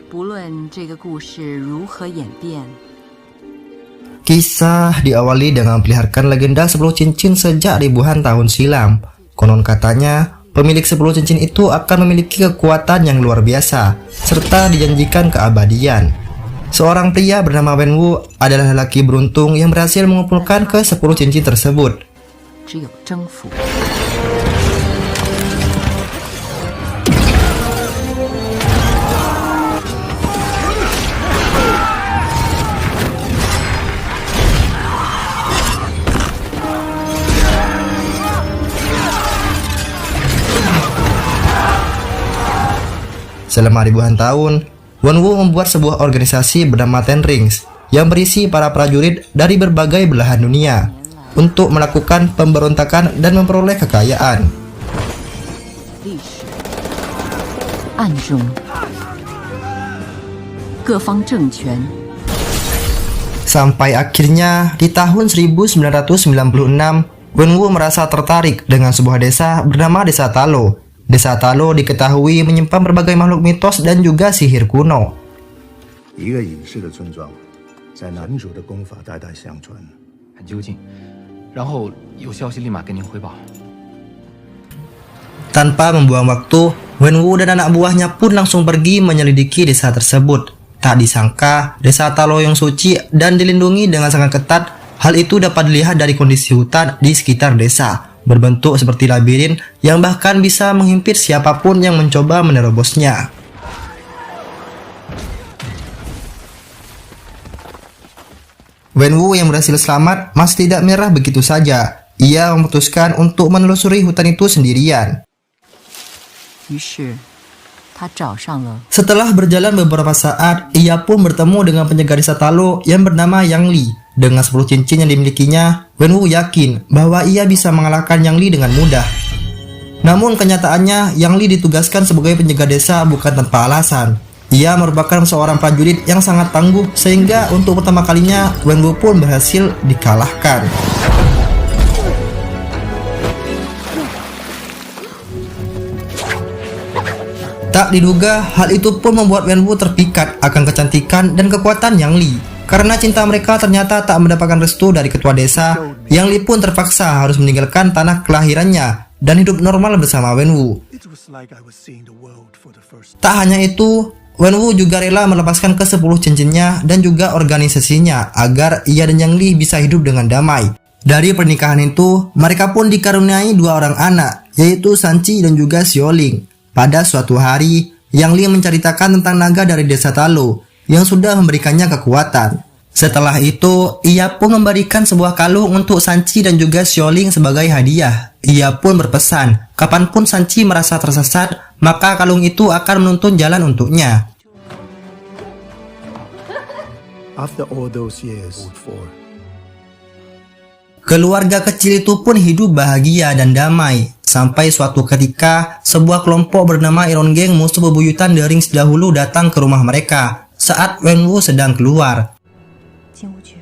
不论这个故事如何演变。 Kisah diawali dengan memperlihatkan legenda 10 cincin sejak ribuan tahun silam. Konon katanya, pemilik 10 cincin itu akan memiliki kekuatan yang luar biasa, serta dijanjikan keabadian. Seorang pria bernama Wenwu adalah lelaki beruntung yang berhasil mengumpulkan ke 10 cincin tersebut. 只有征服。 Selama ribuan tahun, Wenwu membuat sebuah organisasi bernama Ten Rings yang berisi para prajurit dari berbagai belahan dunia untuk melakukan pemberontakan dan memperoleh kekayaan. 历史暗中，各方政权 Sampai akhirnya di tahun 1996, Wenwu merasa tertarik dengan sebuah desa bernama Desa Talo. Desa Talo diketahui menyimpan berbagai makhluk mitos dan juga sihir kuno. 一个隐士的村庄，在男主的功法代代相传。很究竟，然后有消息立马跟您汇报。 Tanpa membuang waktu, Wenwu dan anak buahnya pun langsung pergi menyelidiki desa tersebut. Tak disangka, Desa Talo yang suci dan dilindungi dengan sangat ketat. Hal itu dapat dilihat dari kondisi hutan di sekitar desa, berbentuk seperti labirin yang bahkan bisa menghimpit siapapun yang mencoba menerobosnya. Wenwu yang berhasil selamat masih tidak menyerah begitu saja. Ia memutuskan untuk menelusuri hutan itu sendirian. 于是，他找上了 Setelah berjalan beberapa saat, ia pun bertemu dengan penjaga desa Talo yang bernama Yang Li. Dengan 10 cincin yang dimilikinya, Wenwu yakin bahwa ia bisa mengalahkan Yang Li dengan mudah. Namun kenyataannya, Yang Li ditugaskan sebagai penjaga desa bukan tanpa alasan. Ia merupakan seorang prajurit yang sangat tangguh sehingga untuk pertama kalinya Wenwu pun berhasil dikalahkan. Tak diduga, hal itu pun membuat Wenwu terpikat akan kecantikan dan kekuatan Yang Li. Karena cinta mereka ternyata tak mendapatkan restu dari ketua desa, Yang Li pun terpaksa harus meninggalkan tanah kelahirannya dan hidup normal bersama Wenwu. Tak hanya itu, Wenwu juga rela melepaskan ke-10 cincinnya dan juga organisasinya agar ia dan Yang Li bisa hidup dengan damai. Dari pernikahan itu, mereka pun dikaruniai 2 orang anak, yaitu Sanchi dan juga Xiaoling. Pada suatu hari, Yang Li menceritakan tentang naga dari desa Talo yang sudah memberikannya kekuatan. Setelah itu, ia pun memberikan sebuah kalung untuk Sanchi dan juga Xiaoling sebagai hadiah. Ia pun berpesan, kapanpun Sanchi merasa tersesat, maka kalung itu akan menuntun jalan untuknya. After all those years, Keluarga kecil itu pun hidup bahagia dan damai. Sampai suatu ketika, sebuah kelompok bernama Iron Gang musuh bebuyutan The Rings dahulu datang ke rumah mereka saat Wenwu sedang keluar. 进屋去，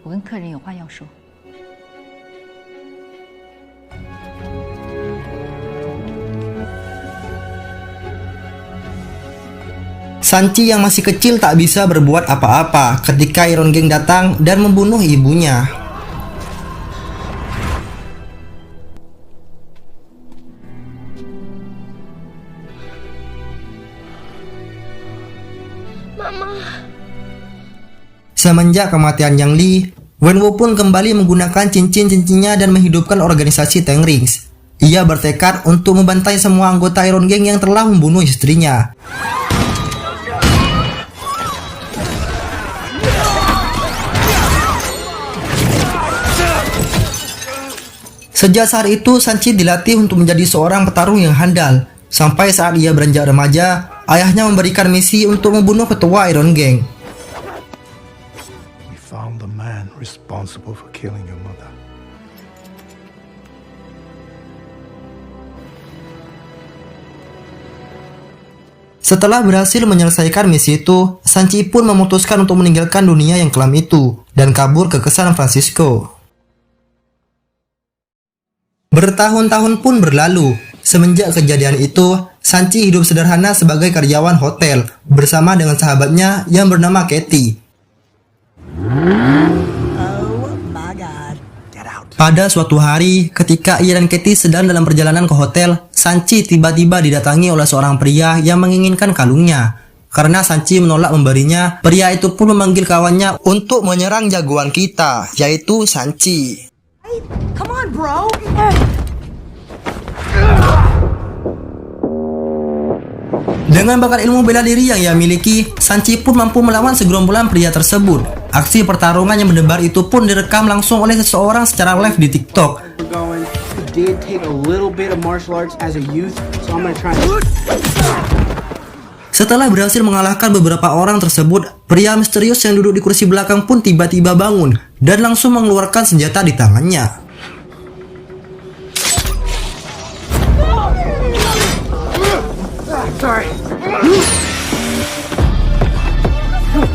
我跟客人有话要说。 Sanchi yang masih kecil tak bisa berbuat apa-apa ketika Iron Gang datang dan membunuh ibunya. Semenjak kematian Yang Li, Wenwu pun kembali menggunakan cincin-cincinnya dan menghidupkan organisasi Ten Rings. Ia bertekad untuk membantai semua anggota Iron Gang yang telah membunuh istrinya. Sejak saat itu, Sanchi dilatih untuk menjadi seorang petarung yang handal. Sampai saat ia beranjak remaja, ayahnya memberikan misi untuk membunuh ketua Iron Gang. we found the man responsible for killing your mother. Setelah berhasil menyelesaikan misi itu, Sanchi pun memutuskan untuk meninggalkan dunia yang kelam itu dan kabur ke San Francisco. Bertahun-tahun pun berlalu. Semenjak kejadian itu, Sanchi hidup sederhana sebagai karyawan hotel bersama dengan sahabatnya yang bernama Katie. Pada suatu hari, ketika ia dan Katie sedang dalam perjalanan ke hotel, Sanchi tiba-tiba didatangi oleh seorang pria yang menginginkan kalungnya. Karena Sanchi menolak memberinya, pria itu pun memanggil kawannya untuk menyerang jagoan kita, yaitu Sanchi. Come on, bro. Dengan bakat ilmu bela diri yang ia miliki, Sanchi pun mampu melawan segerombolan pria tersebut. Aksi pertarungan yang mendebar itu pun direkam langsung oleh seseorang secara live di TikTok. Setelah berhasil mengalahkan beberapa orang tersebut, pria misterius yang duduk di kursi belakang pun tiba-tiba bangun dan langsung mengeluarkan senjata di tangannya.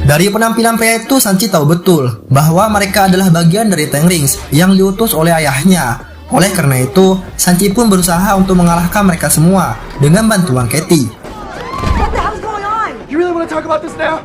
Dari penampilan pria itu, Sanchi tahu betul bahwa mereka adalah bagian dari Ten Rings yang diutus oleh ayahnya. Oleh karena itu, Sanchi pun berusaha untuk mengalahkan mereka semua dengan bantuan Katie. What the hell's going on? You really want to talk about this now?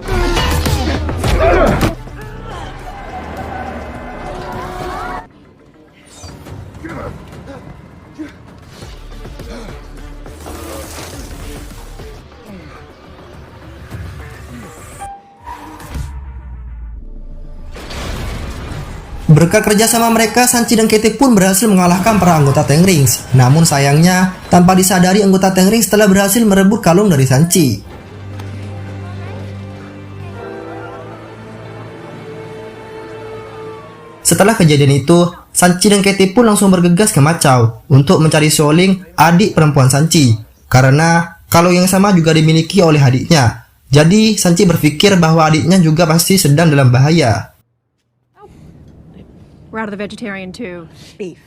Berkat kerjasama mereka, Sanchi dan Katie pun berhasil mengalahkan para anggota Ten Rings. Namun sayangnya, tanpa disadari anggota Ten Rings telah berhasil merebut kalung dari Sanchi. Setelah kejadian itu, Sanchi dan Katie pun langsung bergegas ke Macau untuk mencari Xiaoling, adik perempuan Sanchi. Karena kalung yang sama juga dimiliki oleh adiknya. Jadi, Sanchi berpikir bahwa adiknya juga pasti sedang dalam bahaya. We're out of the vegetarian too. Beef.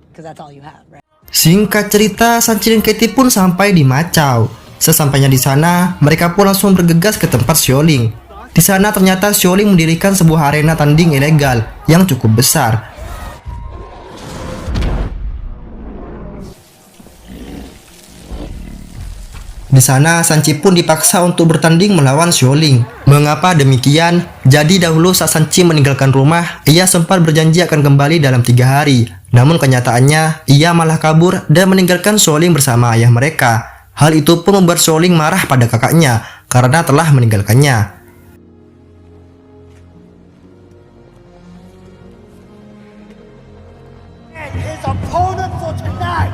Because that's all you have, right? Singkat cerita, Sanchi dan Katie pun sampai di Macau. Sesampainya di sana, mereka pun langsung bergegas ke tempat Xiaoling. Di sana ternyata Xiaoling mendirikan sebuah arena tanding ilegal yang cukup besar. Di sana, Sanchi pun dipaksa untuk bertanding melawan Xiaoling. Mengapa demikian? Jadi dahulu saat Sanchi meninggalkan rumah, ia sempat berjanji akan kembali dalam 3 hari. Namun kenyataannya, ia malah kabur dan meninggalkan Xiaoling bersama ayah mereka. Hal itu pun membuat Xiaoling marah pada kakaknya karena telah meninggalkannya. His opponent for tonight.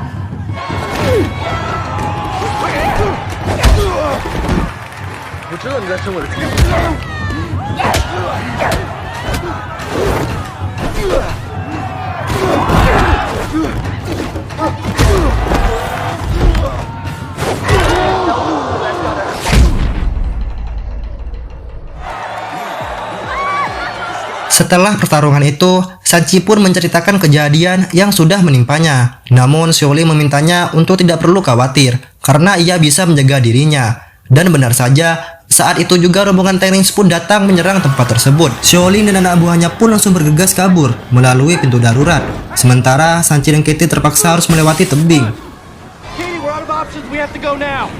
Setelah pertarungan itu, Sanchi pun menceritakan kejadian yang sudah menimpanya. Namun Xiaoling memintanya untuk tidak perlu khawatir karena ia bisa menjaga dirinya. Dan benar saja, saat itu juga rombongan Ten Rings pun datang menyerang tempat tersebut. Xiaoling dan anak buahnya pun langsung bergegas kabur melalui pintu darurat. Sementara Sanchi dan Katie terpaksa harus melewati tebing. Katie, we're out of options. We have to go now.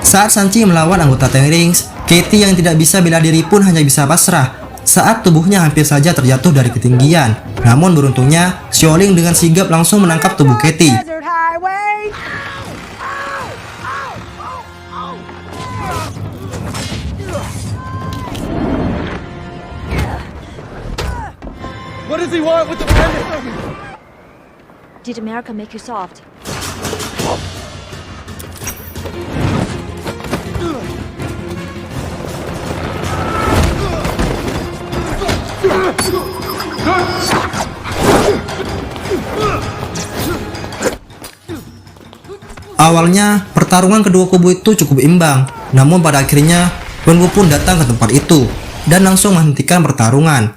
Saat Sanchi melawan anggota Ten Rings, Katie yang tidak bisa bela diri pun hanya bisa pasrah saat tubuhnya hampir saja terjatuh dari ketinggian. Namun beruntungnya, Xiaoling dengan sigap langsung menangkap tubuh Katie. Desert highway. What does he want with the bandit? Did America make you soft? Awalnya, pertarungan kedua kubu itu cukup imbang. Namun pada akhirnya, Wen Wu pun datang ke tempat itu dan langsung menghentikan pertarungan.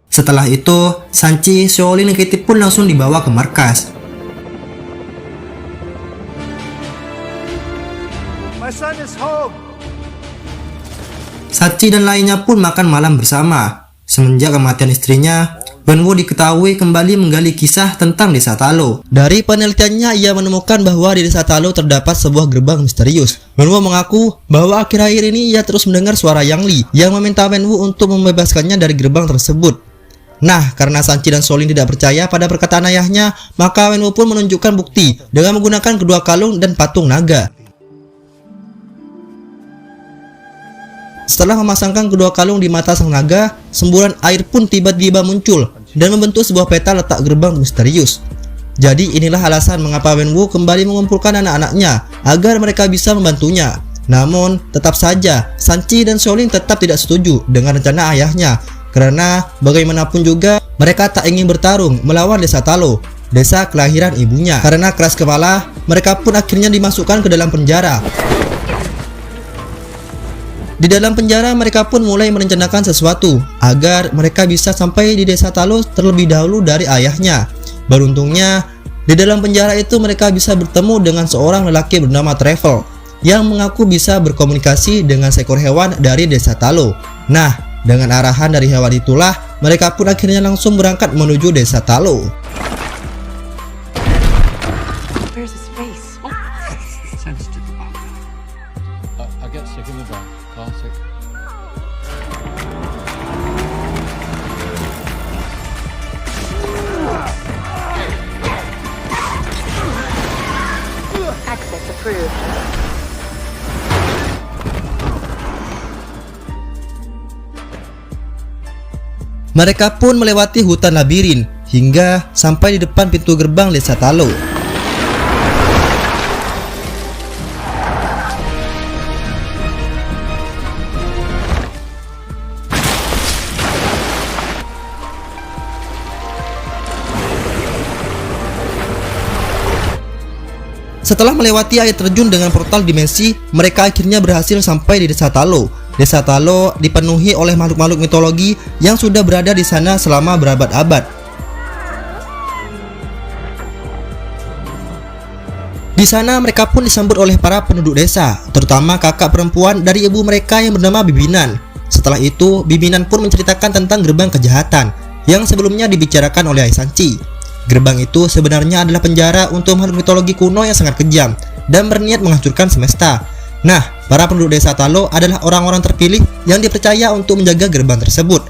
Setelah itu, Sanchi, Xiaoling, dan Katie pun langsung dibawa ke markas. My son is home. Sanchi dan lainnya pun makan malam bersama. Semenjak kematian istrinya, Wenwu diketahui kembali menggali kisah tentang desa Talo. Dari penelitiannya, ia menemukan bahwa di desa Talo terdapat sebuah gerbang misterius. Wenwu mengaku bahwa akhir-akhir ini ia terus mendengar suara Yang Li yang meminta Wenwu untuk membebaskannya dari gerbang tersebut. Nah, karena Sanchi dan Shaolin tidak percaya pada perkataan ayahnya, maka Wenwu pun menunjukkan bukti dengan menggunakan kedua kalung dan patung naga. Setelah memasangkan kedua kalung di mata sang naga, semburan air pun tiba-tiba muncul dan membentuk sebuah peta letak gerbang misterius. Jadi inilah alasan mengapa Wenwu kembali mengumpulkan anak-anaknya agar mereka bisa membantunya. Namun, tetap saja Sanchi dan Shaolin tetap tidak setuju dengan rencana ayahnya, karena bagaimanapun juga mereka tak ingin bertarung melawan desa Talo, desa kelahiran ibunya. Karena keras kepala, mereka pun akhirnya dimasukkan ke dalam penjara. Di dalam penjara, mereka pun mulai merencanakan sesuatu agar mereka bisa sampai di desa Talo terlebih dahulu dari ayahnya. Beruntungnya, di dalam penjara itu mereka bisa bertemu dengan seorang lelaki bernama Travel yang mengaku bisa berkomunikasi dengan seekor hewan dari desa Talo. Nah, dengan arahan dari hewan itulah, mereka pun akhirnya langsung berangkat menuju desa Talo. Where's his face? agak sedikit mudah, klasik. Access approved. Mereka pun melewati hutan labirin hingga sampai di depan pintu gerbang desa Talo. Setelah melewati air terjun dengan portal dimensi, mereka akhirnya berhasil sampai di desa Talo. Desa Talo dipenuhi oleh makhluk-makhluk mitologi yang sudah berada di sana selama berabad-abad. Di sana mereka pun disambut oleh para penduduk desa, terutama kakak perempuan dari ibu mereka yang bernama Bibinan. Setelah itu, Bibinan pun menceritakan tentang gerbang kejahatan yang sebelumnya dibicarakan oleh Sanchi. Gerbang itu sebenarnya adalah penjara untuk makhluk mitologi kuno yang sangat kejam dan berniat menghancurkan semesta. Nah, para penduduk desa Talo adalah orang-orang terpilih yang dipercaya untuk menjaga gerbang tersebut.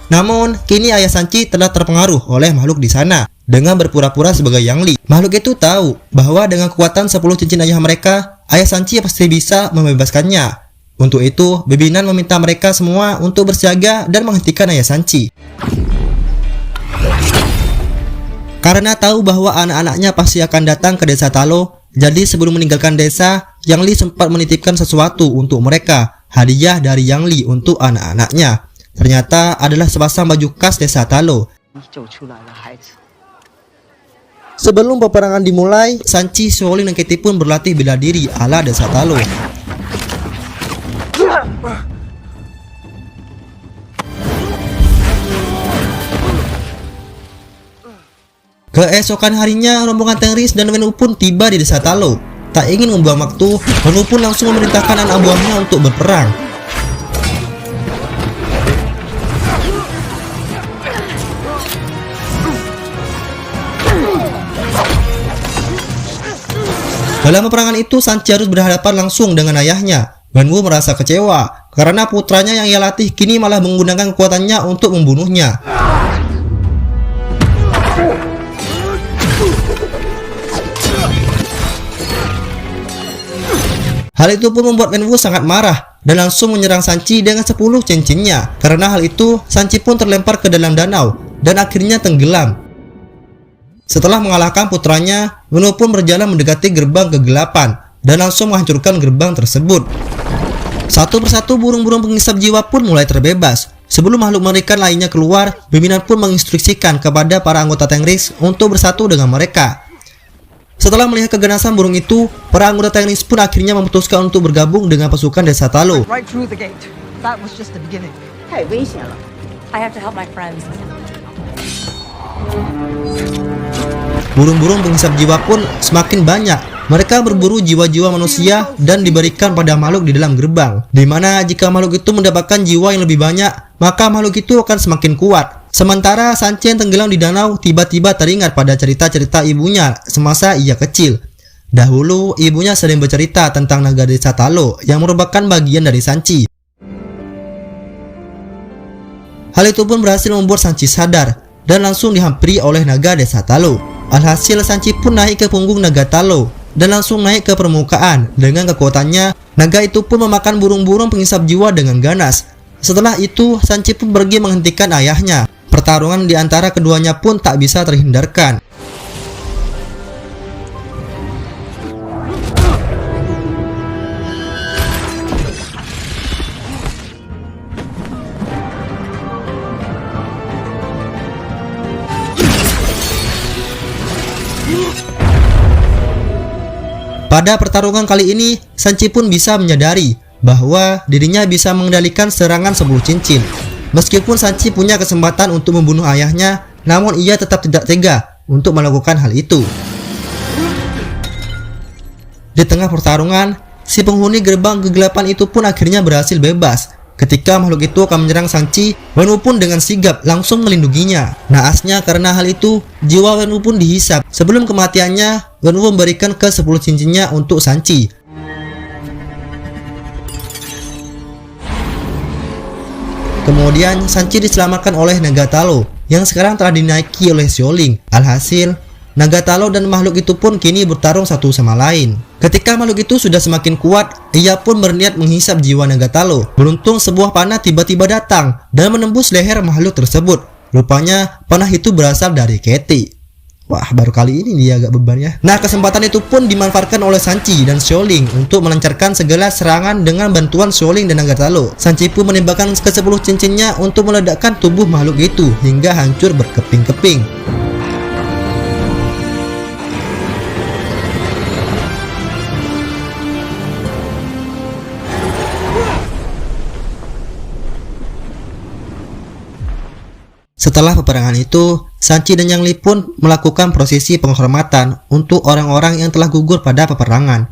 Namun, kini ayah Sanchi telah terpengaruh oleh makhluk di sana dengan berpura-pura sebagai Yang Li. Makhluk itu tahu bahwa dengan kekuatan 10 cincin ayah mereka, ayah Sanchi pasti bisa membebaskannya. Untuk itu, Bibinan meminta mereka semua untuk bersiaga dan menghentikan ayah Sanchi. Karena tahu bahwa anak-anaknya pasti akan datang ke desa Talo, jadi sebelum meninggalkan desa, Yang Li sempat menitipkan sesuatu untuk mereka, hadiah dari Yang Li untuk anak-anaknya. Ternyata adalah sepasang baju khas desa Talo. Sebelum peperangan dimulai, Sanchi, Shaolin, dan Katie pun berlatih bela diri ala desa Talo. Keesokan harinya, rombongan Tengris dan Wenwu pun tiba di desa Talo. Tak ingin membuang waktu, Wenwu pun langsung memerintahkan anak buahnya untuk berperang. Dalam peperangan itu, Sanchi harus berhadapan langsung dengan ayahnya. Wenwu merasa kecewa karena putranya yang ia latih kini malah menggunakan kekuatannya untuk membunuhnya. Hal itu pun membuat Wenwu sangat marah dan langsung menyerang Sanchi dengan 10 cincinnya. Karena hal itu, Sanchi pun terlempar ke dalam danau dan akhirnya tenggelam. Setelah mengalahkan putranya, Wenwu pun berjalan mendekati gerbang kegelapan dan langsung menghancurkan gerbang tersebut. Satu persatu burung-burung pengisap jiwa pun mulai terbebas. Sebelum makhluk mengerikan lainnya keluar, Bibinan pun menginstruksikan kepada para anggota Tengris untuk bersatu dengan mereka. Setelah melihat keganasan burung itu, para anggota Tengris pun akhirnya memutuskan untuk bergabung dengan pasukan desa Talo. Right through the gate. That was just the beginning. I have to help my friends. Burung-burung pengisap jiwa pun semakin banyak Mereka berburu jiwa-jiwa manusia dan diberikan pada makhluk di dalam gerbang, di mana jika makhluk itu mendapatkan jiwa yang lebih banyak, maka makhluk itu akan semakin kuat. Sementara Sanchi yang tenggelam di danau tiba-tiba teringat pada cerita-cerita ibunya semasa ia kecil. Dahulu, ibunya sering bercerita tentang naga desa Talo yang merupakan bagian dari Sanchi. Hal itu pun berhasil membuat Sanchi sadar dan langsung dihampiri oleh naga desa Talo. Alhasil Sanchi pun naik ke punggung naga Talo dan langsung naik ke permukaan. Dengan kekuatannya, naga itu pun memakan burung-burung penghisap jiwa dengan ganas. Setelah itu, Sanchi pun pergi menghentikan ayahnya. Pertarungan di antara keduanya pun tak bisa terhindarkan. Pada pertarungan kali ini, Sanchi pun bisa menyadari bahwa dirinya bisa mengendalikan serangan 10 cincin. Meskipun Sanchi punya kesempatan untuk membunuh ayahnya, namun ia tetap tidak tega untuk melakukan hal itu. Di tengah pertarungan, si penghuni gerbang kegelapan itu pun akhirnya berhasil bebas. Ketika makhluk itu akan menyerang Sanchi, Wenwu pun dengan sigap langsung melindunginya. Naasnya karena hal itu, jiwa Wenwu pun dihisap. Sebelum kematiannya, Wenwu memberikan ke 10 cincinnya untuk Sanchi. Kemudian Sanchi diselamatkan oleh naga Talo yang sekarang telah dinaiki oleh Xiaoling. Alhasil, naga Talo dan makhluk itu pun kini bertarung satu sama lain. Ketika makhluk itu sudah semakin kuat, ia pun berniat menghisap jiwa naga Talo. Beruntung sebuah panah tiba-tiba datang dan menembus leher makhluk tersebut. Rupanya panah itu berasal dari Katie. Wah, baru kali ini dia agak bebannya. Nah, kesempatan itu pun dimanfaatkan oleh Sanchi dan Xiaoling untuk melancarkan segala serangan dengan bantuan Xiaoling dan naga Talo. Sanchi pun menembakkan ke-10 cincinnya untuk meledakkan tubuh makhluk itu hingga hancur berkeping-keping. Setelah peperangan itu, Sanchi dan Yang Li pun melakukan prosesi penghormatan untuk orang-orang yang telah gugur pada peperangan.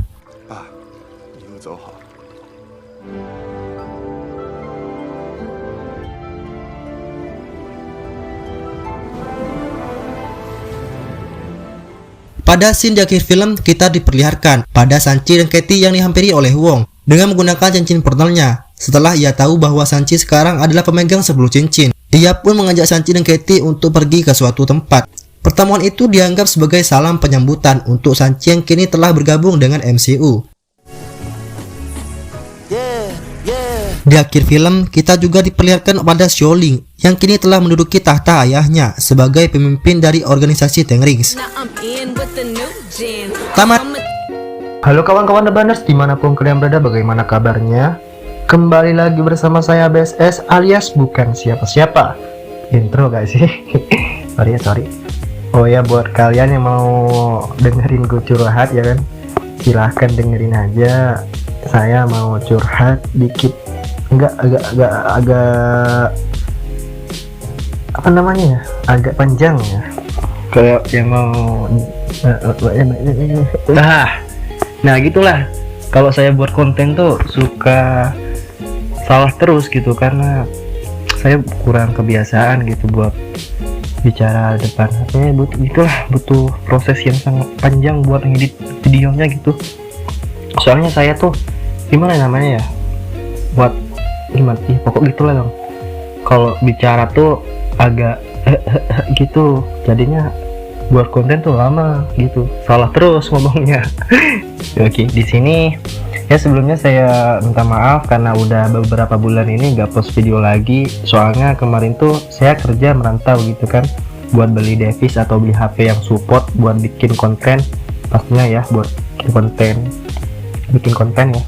Pada scene di akhir film, kita diperlihatkan pada Sanchi dan Katie yang dihampiri oleh Wong dengan menggunakan cincin portalnya. Setelah ia tahu bahwa Sanchi sekarang adalah pemegang 10 cincin, ia pun mengajak Sanchi dan Katie untuk pergi ke suatu tempat. Pertemuan itu dianggap sebagai salam penyambutan untuk Sanchi yang kini telah bergabung dengan MCU. Di akhir film, kita juga diperlihatkan pada Xiaoling yang kini telah menduduki tahta ayahnya sebagai pemimpin dari organisasi Ten Rings. Tamat. Halo kawan-kawan The Banners, dimanapun kalian berada, bagaimana kabarnya? Kembali lagi bersama saya BSS alias bukan siapa-siapa. Intro gak sih? sorry. Oh ya, buat kalian yang mau dengerin gue curhat ya kan, silahkan dengerin aja. Saya mau curhat dikit, agak apa namanya ya, agak panjang ya. Kayak yang mau nah gitulah. Kalau saya buat konten tuh suka salah terus gitu, karena saya kurang kebiasaan gitu buat bicara depan HP. Butuh proses yang sangat panjang buat ngedit videonya gitu. Soalnya saya tuh gimana namanya ya, buat gimana sih, pokok gitulah dong. Kalau bicara tuh agak gitu, jadinya buat konten tuh lama gitu, salah terus ngomongnya. Oke, di sini ya sebelumnya saya minta maaf karena udah beberapa bulan ini nggak post video lagi. Soalnya kemarin tuh saya kerja merantau gitu kan, buat beli device atau beli HP yang support buat bikin konten, pastinya ya buat bikin konten ya.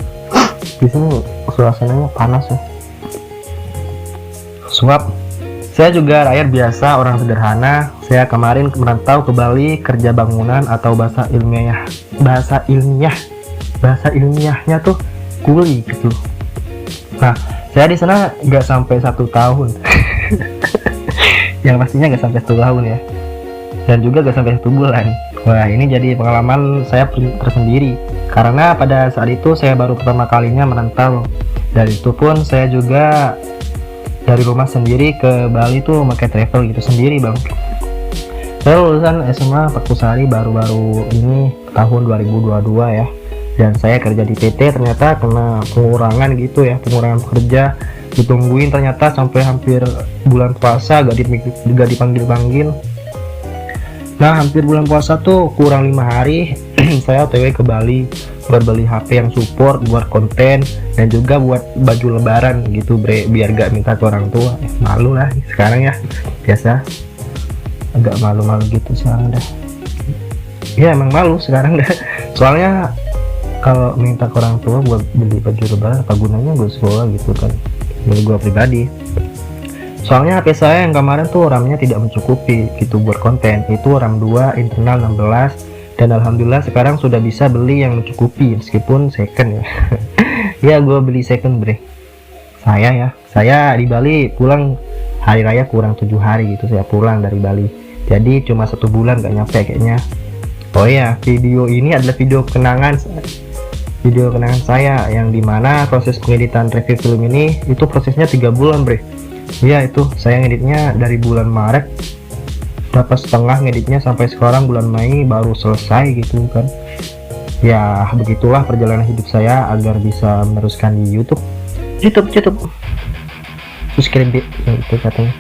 Di sini suasananya panas ya. Suap. Saya juga rakyat biasa, orang sederhana. Saya kemarin merantau ke Bali kerja bangunan atau bahasa ilmiahnya tuh kuli gitu. Nah, saya di sana nggak sampai 1 tahun. Yang pastinya nggak sampai 1 tahun ya. dan juga gak sampai 1 bulan. Wah, ini jadi pengalaman saya tersendiri karena pada saat itu saya baru pertama kalinya merantau, dan itu pun saya juga dari rumah sendiri ke Bali tuh pakai travel gitu sendiri bang. Saya lulusan SMA 40 Sari baru-baru ini tahun 2022 ya, dan saya kerja di PT ternyata kena pengurangan gitu ya, pengurangan pekerja, ditungguin ternyata sampai hampir bulan puasa gak dipanggil-panggil. Nah hampir bulan puasa tuh kurang 5 hari saya OTW ke Bali buat beli HP yang support buat konten dan juga buat baju lebaran gitu bre, biar gak minta ke orang tua. Malu lah sekarang ya, biasa agak malu-malu gitu sekarang dah. Ya emang malu sekarang dah, soalnya kalau minta ke orang tua buat beli baju lebaran apa gunanya gue sekolah gitu kan, dari gue pribadi. Soalnya HP saya yang kemarin tuh RAM-nya tidak mencukupi gitu buat konten, itu RAM 2 internal 16, dan alhamdulillah sekarang sudah bisa beli yang mencukupi meskipun second ya. Ya gue beli second bre. Saya di Bali pulang hari raya kurang 7 hari gitu, saya pulang dari Bali, jadi cuma 1 bulan gak nyampe kayaknya. Oh ya, video ini adalah video kenangan saya yang dimana proses pengeditan review film ini itu prosesnya 3 bulan bre. Ya itu saya ngeditnya dari bulan Maret, dapat setengah ngeditnya sampai sekarang bulan Mei baru selesai gitu kan. Ya begitulah perjalanan hidup saya agar bisa meneruskan di YouTube. Terus kirim itu katanya.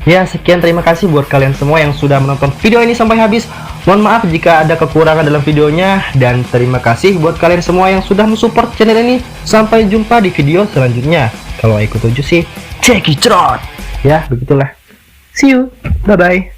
Ya sekian, terima kasih buat kalian semua yang sudah menonton video ini sampai habis. Mohon maaf jika ada kekurangan dalam videonya, dan terima kasih buat kalian semua yang sudah mensupport channel ini. Sampai jumpa di video selanjutnya. Kalau ikut tujuh sih check it out. Ya begitulah. See you, bye bye.